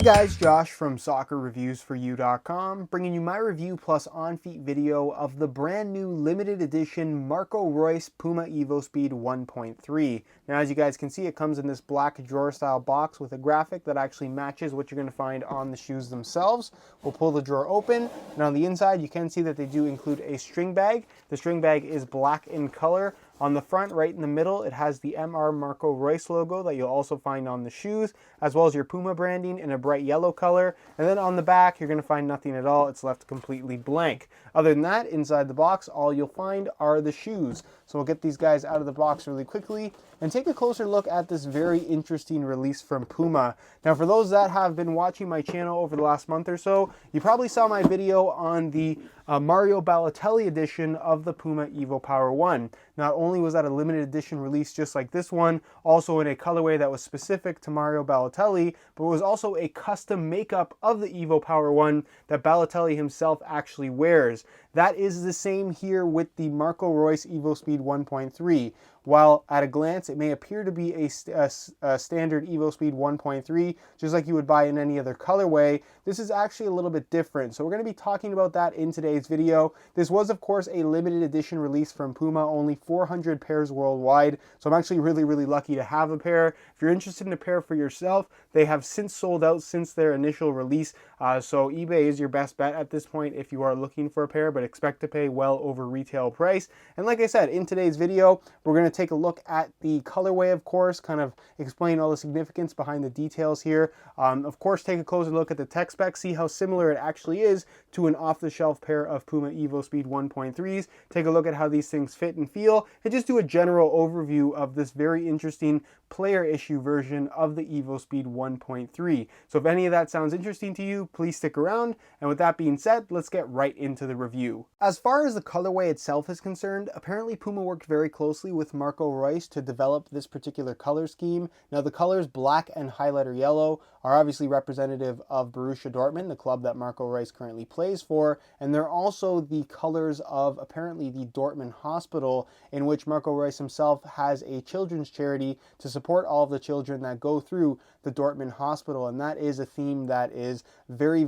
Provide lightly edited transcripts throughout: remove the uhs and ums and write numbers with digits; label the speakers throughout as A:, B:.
A: guys, Josh from soccerreviewsforyou.com, bringing you my review plus on-feet video of the brand new limited edition Marco Reus Puma evoSPEED 1.3. Now, as you guys can see, it comes in this black drawer-style box with a graphic that actually matches what you're going to find on the shoes themselves. We'll pull the drawer open, and on the inside, you can see that they do include a string bag. The string bag is black in color. On the front, right in the middle, it has the MR Marco Reus logo that you'll also find on the shoes, as well as your Puma branding in a bright yellow color. And then on the back, you're going to find nothing at all. It's left completely blank. Other than that, inside the box, all you'll find are the shoes. So we'll get these guys out of the box really quickly and take a closer look at this very interesting release from Puma. Now, for those that have been watching my channel over the last month or so, you probably saw my video on the Mario Balotelli edition of the Puma Evo Power 1. Not only was that a limited edition release just like this one, also in a colorway that was specific to Mario Balotelli, but it was also a custom makeup of the Evo Power 1 that Balotelli himself actually wears. That is the same here with the Marco Reus evoSPEED 1.3. While at a glance it may appear to be a standard evoSPEED 1.3, just like you would buy in any other colorway, this is actually a little bit different. So we're going to be talking about that in today's video. This was, of course, a limited edition release from Puma, only 400 pairs worldwide. So I'm actually really lucky to have a pair. If you're interested in a pair for yourself, they have since sold out since their initial release. So eBay is your best bet at this point if you are looking for a pair, but expect to pay well over retail price. And like I said, in today's video, we're going to take a look at the colorway, of course, kind of explain all the significance behind the details here. Of course, take a closer look at the tech specs, see how similar it actually is to an off-the-shelf pair of Puma evoSPEED 1.3s. Take a look at how these things fit and feel, and just do a general overview of this very interesting player issue version of the evoSPEED 1.3. So if any of that sounds interesting to you, please stick around. And with that being said, let's get right into the review. As far as the colorway itself is concerned, apparently Puma worked very closely with Marco Reus to develop this particular color scheme. Now, the colors black and highlighter yellow are obviously representative of Borussia Dortmund, the club that Marco Reus currently plays for, and they're also the colors of apparently the Dortmund Hospital, in which Marco Reus himself has a children's charity to support all of the children that go through the Dortmund Hospital. And that is a theme that is very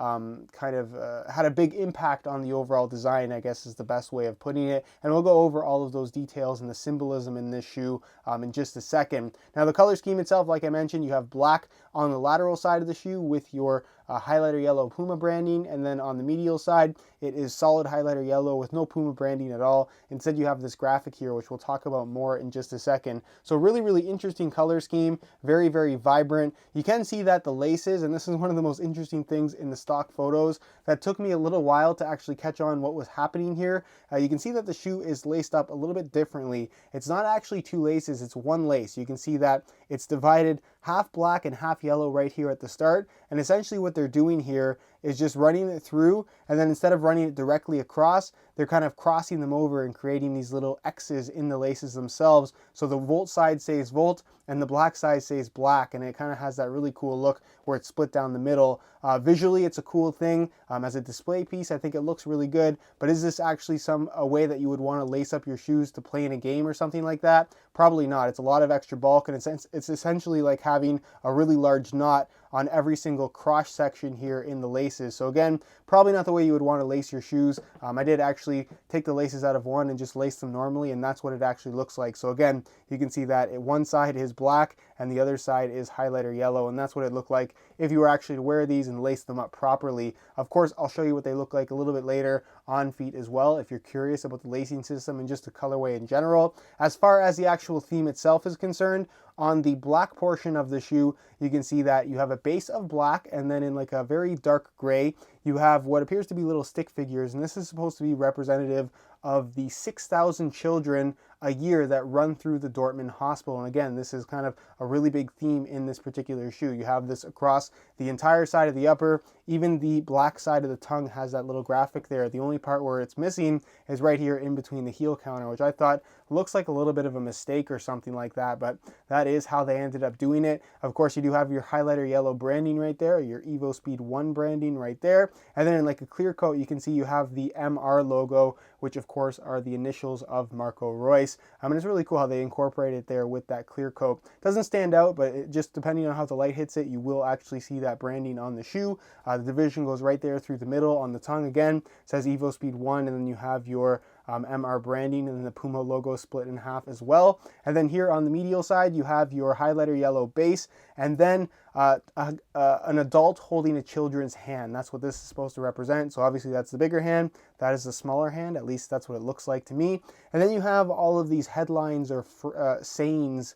A: had a big impact on the overall design, I guess is the best way of putting it. And we'll go over all of those details and the symbolism in this shoe in just a second. Now, the color scheme itself, like I mentioned, you have black on the lateral side of the shoe with your highlighter yellow Puma branding, and then on the medial side it is solid highlighter yellow with no Puma branding at all. Instead, you have this graphic here, which we'll talk about more in just a second. So really interesting color scheme, very vibrant. You can see that the laces, and this is one of the most interesting things in the stock photos that took me a little while to actually catch on what was happening here. You can see that the shoe is laced up a little bit differently. It's not actually two laces, it's one lace. You can see that it's divided half black and half yellow right here at the start, and essentially what they're doing here is just running it through, and then instead of running it directly across, they're kind of crossing them over and creating these little X's in the laces themselves. So the Volt side says Volt and the black side says black, and it kind of has that really cool look where it's split down the middle. Visually, it's a cool thing. As a display piece, I think it looks really good, but is this actually a way that you would want to lace up your shoes to play in a game or something like that? Probably not. It's a lot of extra bulk, and it's essentially like having a really large knot on every single cross section here in the laces. So again, probably not the way you would want to lace your shoes. I did actually take the laces out of one and just lace them normally, and that's what it actually looks like. So again, you can see that one side is black and the other side is highlighter yellow, and that's what it looked like if you were actually to wear these and lace them up properly. Of course, I'll show you what they look like a little bit later on feet as well, if you're curious about the lacing system and just the colorway in general. As far as the actual theme itself is concerned, on the black portion of the shoe, you can see that you have a base of black, and then in like a very dark gray, you have what appears to be little stick figures, and this is supposed to be representative of the 6,000 children a year that run through the Dortmund Hospital. And again, this is kind of a really big theme in this particular shoe. You have this across the entire side of the upper. Even the black side of the tongue has that little graphic there. The only part where it's missing is right here in between the heel counter, which I thought looks like a little bit of a mistake or something like that, but that is how they ended up doing it. Of course, you do have your highlighter yellow branding right there, your evoSPEED 1 branding right there, and then in like a clear coat, you can see you have the MR logo, which of course are the initials of Marco Reus. Reus. And it's really cool how they incorporate it there with that clear coat. Doesn't stand out, but it just depending on how the light hits it, you will actually see that branding on the shoe. The division goes right there through the middle on the tongue. Again, it says evoSPEED 1, and then you have your MR branding, and then the Puma logo split in half as well. And then here on the medial side, you have your highlighter yellow base, and then an adult holding a children's hand. That's what this is supposed to represent. So obviously that's the bigger hand. That is the smaller hand. At least that's what it looks like to me. And then you have all of these headlines or sayings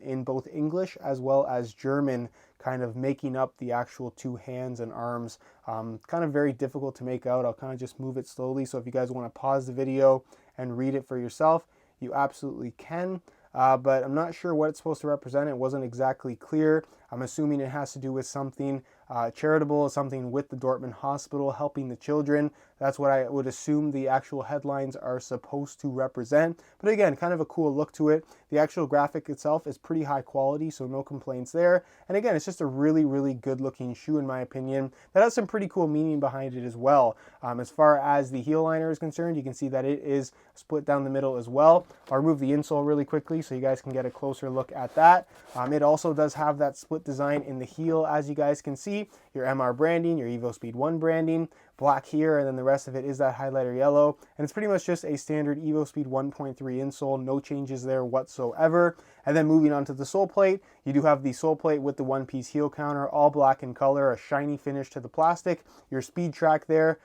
A: in both English as well as German, kind of making up the actual two hands and arms. Kind of very difficult to make out. I'll kind of just move it slowly. So if you guys want to pause the video and read it for yourself, you absolutely can. But I'm not sure what it's supposed to represent. It wasn't exactly clear. I'm assuming it has to do with something charitable, something with the Dortmund hospital, helping the children. That's what I would assume the actual headlines are supposed to represent. But again, kind of a cool look to it. The actual graphic itself is pretty high quality, so no complaints there. And again, it's just a really, really good looking shoe in my opinion. That has some pretty cool meaning behind it as well. As far as the heel liner is concerned, you can see that it is split down the middle as well. I'll remove the insole really quickly so you guys can get a closer look at that. It also does have that split design in the heel, as you guys can see. Your MR branding, your evoSPEED 1 branding, black here, and then the rest of it is that highlighter yellow. And it's pretty much just a standard evoSPEED 1.3 insole, no changes there whatsoever. And then moving on to the sole plate, you do have the sole plate with the one-piece heel counter, all black in color, a shiny finish to the plastic. Your speed track there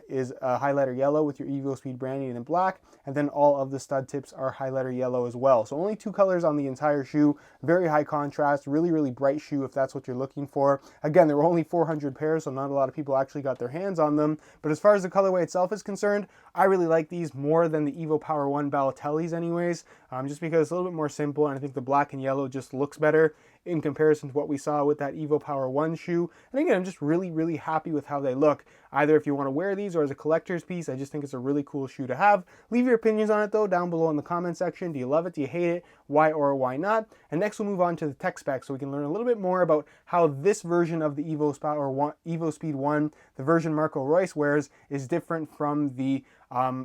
A: is a highlighter yellow with your evoSPEED branding in black, and then all of the stud tips are highlighter yellow as well. So only two colors on the entire shoe, very high contrast, really, really bright shoe if that's what you're looking for. Again, there were only 400 pairs, so not a lot of people actually got their hands on them. But as far as the colorway itself is concerned, I really like these more than the Evo Power 1 Balotellis anyways, just because it's a little bit more simple, and I think the black and yellow just looks better in comparison to what we saw with that Evo Power 1 shoe. And again, I'm just really, really happy with how they look. Either if you want to wear these or as a collector's piece, I just think it's a really cool shoe to have. Leave your opinions on it though down below in the comment section. Do you love it? Do you hate it? Why or why not? And next we'll move on to the tech specs so we can learn a little bit more about how this version of the evoSPEED 1, the version Marco Reus wears, is different from the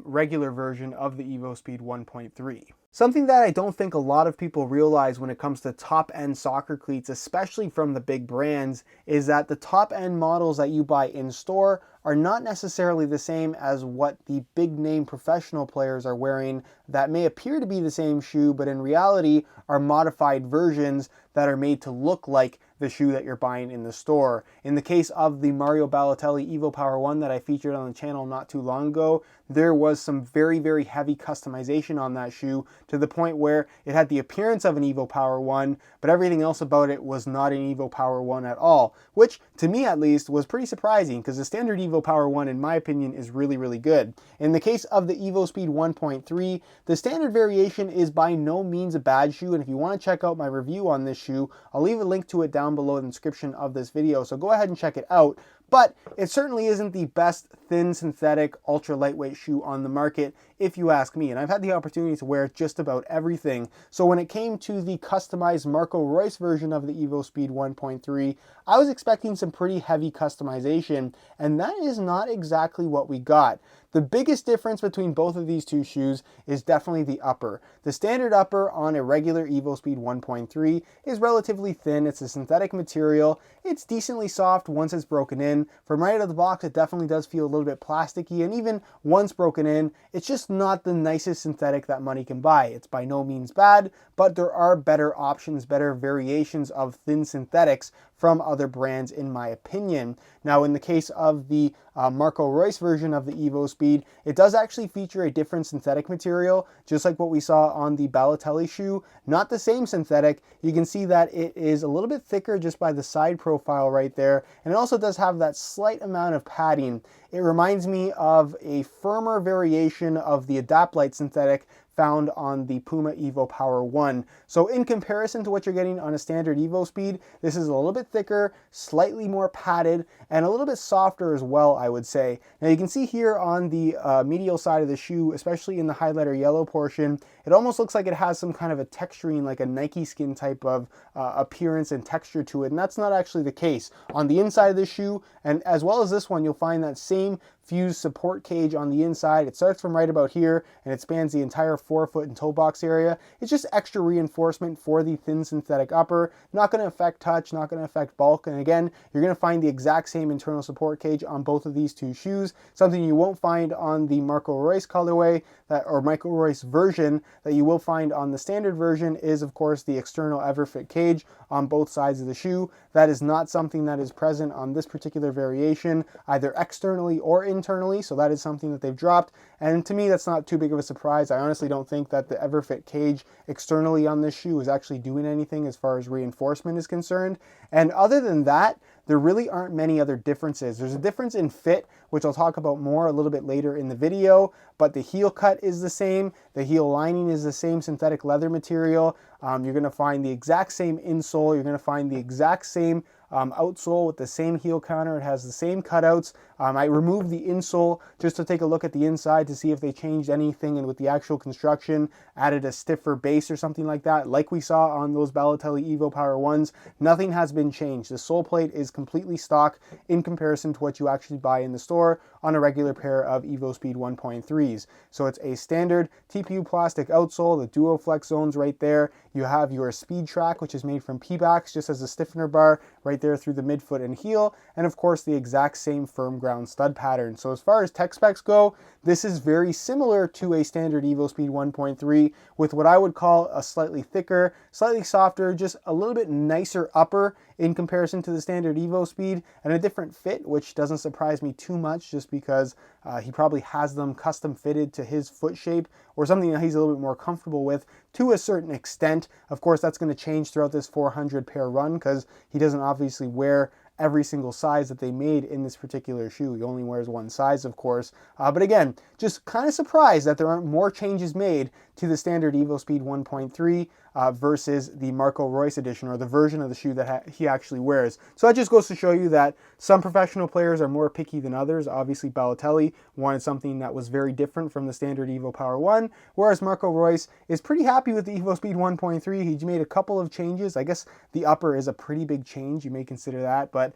A: regular version of the evoSPEED 1.3. Something that I don't think a lot of people realize when it comes to top-end soccer cleats, especially from the big brands, is that the top-end models that you buy in store are not necessarily the same as what the big-name professional players are wearing that may appear to be the same shoe, but in reality are modified versions that are made to look like the shoe that you're buying in the store. In the case of the Mario Balotelli Evo Power 1 that I featured on the channel not too long ago, there was some very, very heavy customization on that shoe to the point where it had the appearance of an Evo Power 1, but everything else about it was not an Evo Power 1 at all, which to me at least was pretty surprising because the standard Evo Power 1 in my opinion is really, really good. In the case of the evoSPEED 1.3, the standard variation is by no means a bad shoe, and if you want to check out my review on this shoe, I'll leave a link to it down below in the description of this video, so go ahead and check it out. But it certainly isn't the best thin synthetic ultra lightweight shoe on the market if you ask me, and I've had the opportunity to wear just about everything. So when it came to the customized Marco Reus version of the evoSPEED 1.3, I was expecting some pretty heavy customization, and that is not exactly what we got. The biggest difference between both of these two shoes is definitely the upper. The standard upper on a regular evoSPEED 1.3 is relatively thin. It's a synthetic material. It's decently soft once it's broken in. From right out of the box, it definitely does feel a little bit plasticky, and even once broken in, it's just not the nicest synthetic that money can buy. It's by no means bad, but there are better options, better variations of thin synthetics from other brands in my opinion. Now in the case of the Marco Reus version of the evoSPEED, it does actually feature a different synthetic material, just like what we saw on the Balotelli shoe. Not the same synthetic. You can see that it is a little bit thicker just by the side profile right there, and it also does have that slight amount of padding. It reminds me of a firmer variation of the Adapt-Lite synthetic found on the Puma Evo Power 1. So in comparison to what you're getting on a standard evoSPEED, this is a little bit thicker, slightly more padded, and a little bit softer as well, I would say. Now you can see here on the medial side of the shoe, especially in the highlighter yellow portion, it almost looks like it has some kind of a texturing, like a Nike skin type of appearance and texture to it, and that's not actually the case. On the inside of the shoe, and as well as this one, you'll find that same fused support cage on the inside. It starts from right about here and it spans the entire forefoot and toe box area. It's just extra reinforcement for the thin synthetic upper. Not going to affect touch, not going to affect bulk. And again, you're going to find the exact same internal support cage on both of these two shoes. Something you won't find on the Marco Reus colorway or Marco Reus version that you will find on the standard version is, of course, the external evoFit cage on both sides of the shoe. That is not something that is present on this particular variation, either externally or internally, so that is something that they've dropped. And to me, that's not too big of a surprise. I honestly don't think that the evoFit cage externally on this shoe is actually doing anything as far as reinforcement is concerned. And other than that, there really aren't many other differences. There's a difference in fit, which I'll talk about more a little bit later in the video, but the heel cut is the same. The heel lining is the same synthetic leather material. You're going to find the exact same insole. You're going to find the exact same outsole with the same heel counter. It has the same cutouts. I removed the insole just to take a look at the inside to see if they changed anything, and with the actual construction added a stiffer base or something like that, like we saw on those Balotelli Evo Power 1s. Nothing has been changed. The sole plate is completely stock in comparison to what you actually buy in the store on a regular pair of evoSPEED 1.3s. So it's a standard TPU plastic outsole, the duo flex zones right there. You have your speed track, which is made from P-backs, just as a stiffener bar right there through the midfoot and heel, and of course the exact same firm ground stud pattern. So as far as tech specs go, this is very similar to a standard evoSPEED 1.3 with what I would call a slightly thicker, slightly softer, just a little bit nicer upper in comparison to the standard evoSPEED, and a different fit, which doesn't surprise me too much just because he probably has them custom fitted to his foot shape or something that he's a little bit more comfortable with to a certain extent. Of course, that's going to change throughout this 400 pair run because he doesn't obviously wear every single size that they made in this particular shoe. He only wears one size, of course. But again, just kind of surprised that there aren't more changes made to the standard evoSPEED 1.3 versus the Marco Reus edition, or the version of the shoe that he actually wears. So that just goes to show you that some professional players are more picky than others. Obviously, Balotelli wanted something that was very different from the standard Evo Power 1, whereas Marco Reus is pretty happy with the evoSPEED 1.3. He made a couple of changes. I guess the upper is a pretty big change. You may consider that, but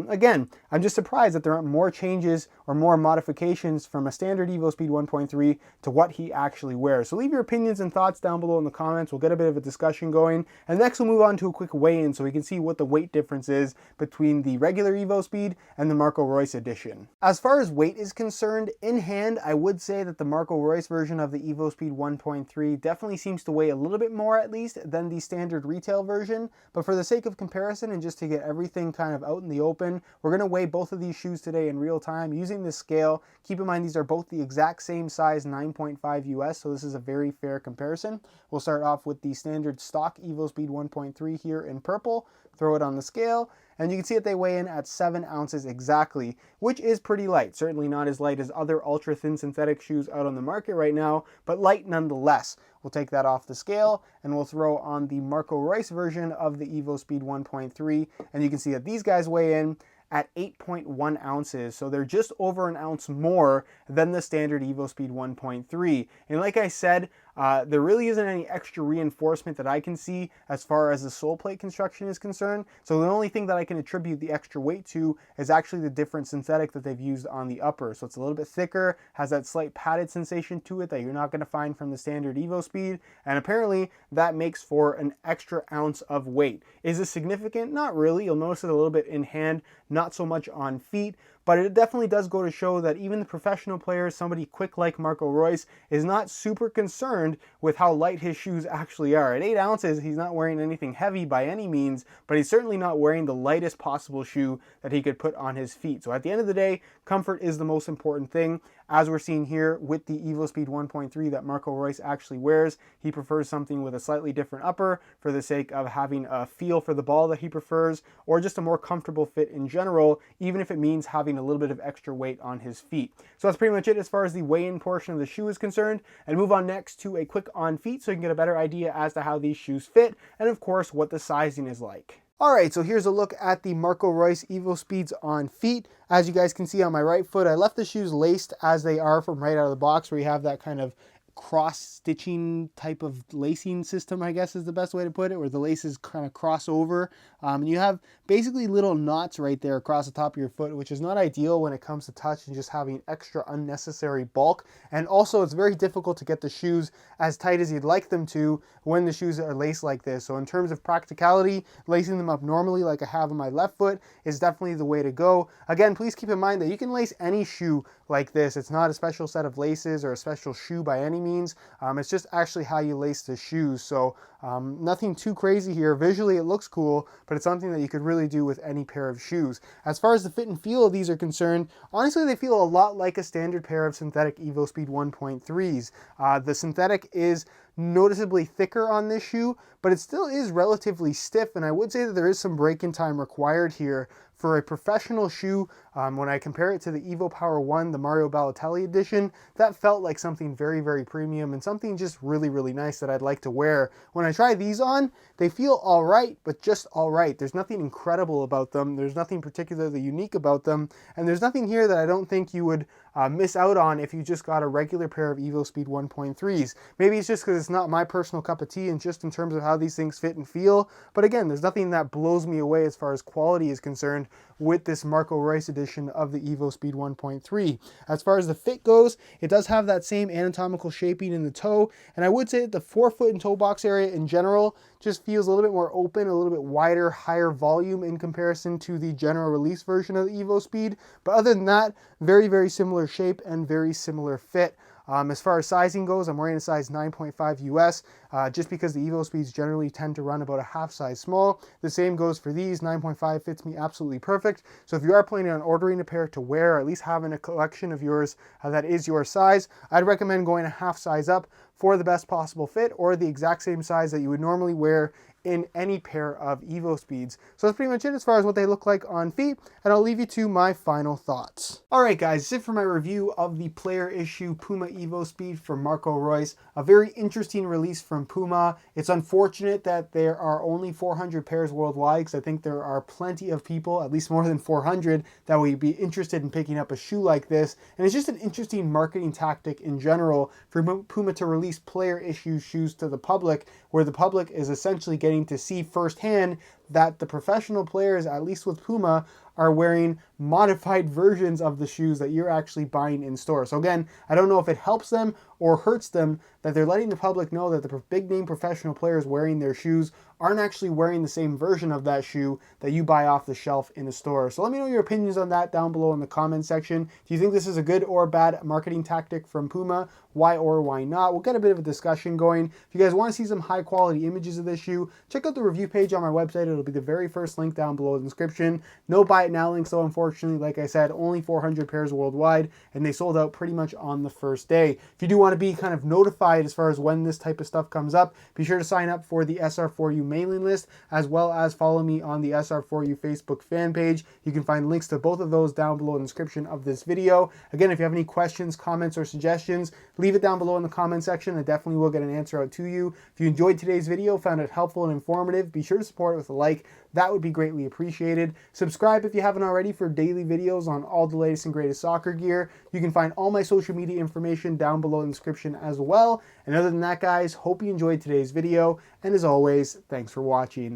A: again, I'm just surprised that there aren't more changes or more modifications from a standard evoSPEED 1.3 to what he actually wears. So leave your opinions and thoughts down below in the comments. We'll get a bit of a discussion going, and next we'll move on to a quick weigh-in so we can see what the weight difference is between the regular evoSPEED and the Marco Reus edition. As far as weight is concerned, in hand, I would say that the Marco Reus version of the evoSPEED 1.3 definitely seems to weigh a little bit more, at least, than the standard retail version. But for the sake of comparison and just to get everything kind of out in the open, we're going to weigh both of these shoes today in real time using this scale. Keep in mind these are both the exact same size, 9.5 US, so this is a very fair comparison. We'll start off with the standard stock evoSPEED 1.3 here in purple, throw it on the scale, and you can see that they weigh in at 7 ounces exactly, which is pretty light. Certainly not as light as other ultra thin synthetic shoes out on the market right now, but light nonetheless. We'll take that off the scale and we'll throw on the Marco Reus version of the evoSPEED 1.3, and you can see that these guys weigh in at 8.1 ounces, so they're just over an ounce more than the standard evoSPEED 1.3. And like I said, there really isn't any extra reinforcement that I can see as far as the sole plate construction is concerned. So the only thing that I can attribute the extra weight to is actually the different synthetic that they've used on the upper. So it's a little bit thicker, has that slight padded sensation to it that you're not going to find from the standard evoSPEED, and apparently that makes for an extra ounce of weight. Is this significant? Not really. You'll notice it a little bit in hand, not so much on feet, but it definitely does go to show that even the professional players, somebody quick like Marco Reus, is not super concerned with how light his shoes actually are. At 8 ounces, he's not wearing anything heavy by any means, but he's certainly not wearing the lightest possible shoe that he could put on his feet. So at the end of the day, comfort is the most important thing. As we're seeing here with the evoSPEED 1.3 that Marco Reus actually wears, he prefers something with a slightly different upper for the sake of having a feel for the ball that he prefers, or just a more comfortable fit in general, even if it means having a little bit of extra weight on his feet. So that's pretty much it as far as the weigh-in portion of the shoe is concerned, and move on next to a quick on feet so you can get a better idea as to how these shoes fit, and of course what the sizing is like. Alright, so here's a look at the Marco Reus evoSPEEDs on feet. As you guys can see on my right foot, I left the shoes laced as they are from right out of the box, where you have that kind of cross-stitching type of lacing system, I guess is the best way to put it, where the laces kind of cross over. And you have basically little knots right there across the top of your foot, which is not ideal when it comes to touch and just having extra unnecessary bulk. And also, it's very difficult to get the shoes as tight as you'd like them to when the shoes are laced like this. So in terms of practicality, lacing them up normally like I have on my left foot is definitely the way to go. Again, please keep in mind that you can lace any shoe like this. It's not a special set of laces or a special shoe by any means. It's just actually how you lace the shoes. So nothing too crazy here. Visually it looks cool, but it's something that you could really do with any pair of shoes. As far as the fit and feel of these are concerned, honestly they feel a lot like a standard pair of synthetic evoSPEED 1.3s. The synthetic is noticeably thicker on this shoe, but it still is relatively stiff, and I would say that there is some break-in time required here. For a professional shoe, when I compare it to the Evo Power 1, the Mario Balotelli edition, that felt like something very, very premium and something just really, really nice that I'd like to wear. When I try these on, they feel all right, but just all right. There's nothing incredible about them. There's nothing particularly unique about them, and there's nothing here that I don't think you would miss out on if you just got a regular pair of evoSPEED 1.3s. Maybe it's just because it's not my personal cup of tea and just in terms of how these things fit and feel, but again, there's nothing that blows me away as far as quality is concerned with this Marco Reus edition of the evoSPEED 1.3. As far as the fit goes, it does have that same anatomical shaping in the toe, and I would say that the forefoot and toe box area in general just feels a little bit more open, a little bit wider, higher volume in comparison to the general release version of the evoSPEED. But other than that, very, very similar shape and very similar fit. As far as sizing goes, I'm wearing a size 9.5 US, just because the evoSPEEDs generally tend to run about a half size small. The same goes for these. 9.5 fits me absolutely perfect. So if you are planning on ordering a pair to wear, or at least having a collection of yours that is your size, I'd recommend going a half size up for the best possible fit, or the exact same size that you would normally wear in any pair of evoSPEEDs. So that's pretty much it as far as what they look like on feet, and I'll leave you to my final thoughts. Alright guys, that's it for my review of the player issue Puma evoSPEED from Marco Reus. A very interesting release from Puma. It's unfortunate that there are only 400 pairs worldwide, because I think there are plenty of people, at least more than 400, that would be interested in picking up a shoe like this. And it's just an interesting marketing tactic in general for Puma to release player issue shoes to the public, where the public is essentially getting to see firsthand that the professional players, at least with Puma, are wearing modified versions of the shoes that you're actually buying in store. So again, I don't know if it helps them or hurts them that they're letting the public know that the big name professional players wearing their shoes aren't actually wearing the same version of that shoe that you buy off the shelf in a store. So let me know your opinions on that down below in the comment section. Do you think this is a good or bad marketing tactic from Puma? Why or why not? We'll get a bit of a discussion going. If you guys want to see some high quality images of this shoe, check out the review page on my website. It'll be the very first link down below in the description. No buy it now links though, unfortunately. Like I said, only 400 pairs worldwide, and they sold out pretty much on the first day. If you do want to be kind of notified as far as when this type of stuff comes up, be sure to sign up for the SR4U mailing list, as well as follow me on the SR4U Facebook fan page. You can find links to both of those down below in the description of this video. Again, if you have any questions, comments, or suggestions, leave it down below in the comment section. I definitely will get an answer out to you. If you enjoyed today's video, found it helpful and informative, be sure to support it with a like. That would be greatly appreciated. Subscribe if you haven't already for daily videos on all the latest and greatest soccer gear. You can find all my social media information down below in the description as well. And other than that, guys, hope you enjoyed today's video. And as always, thanks for watching.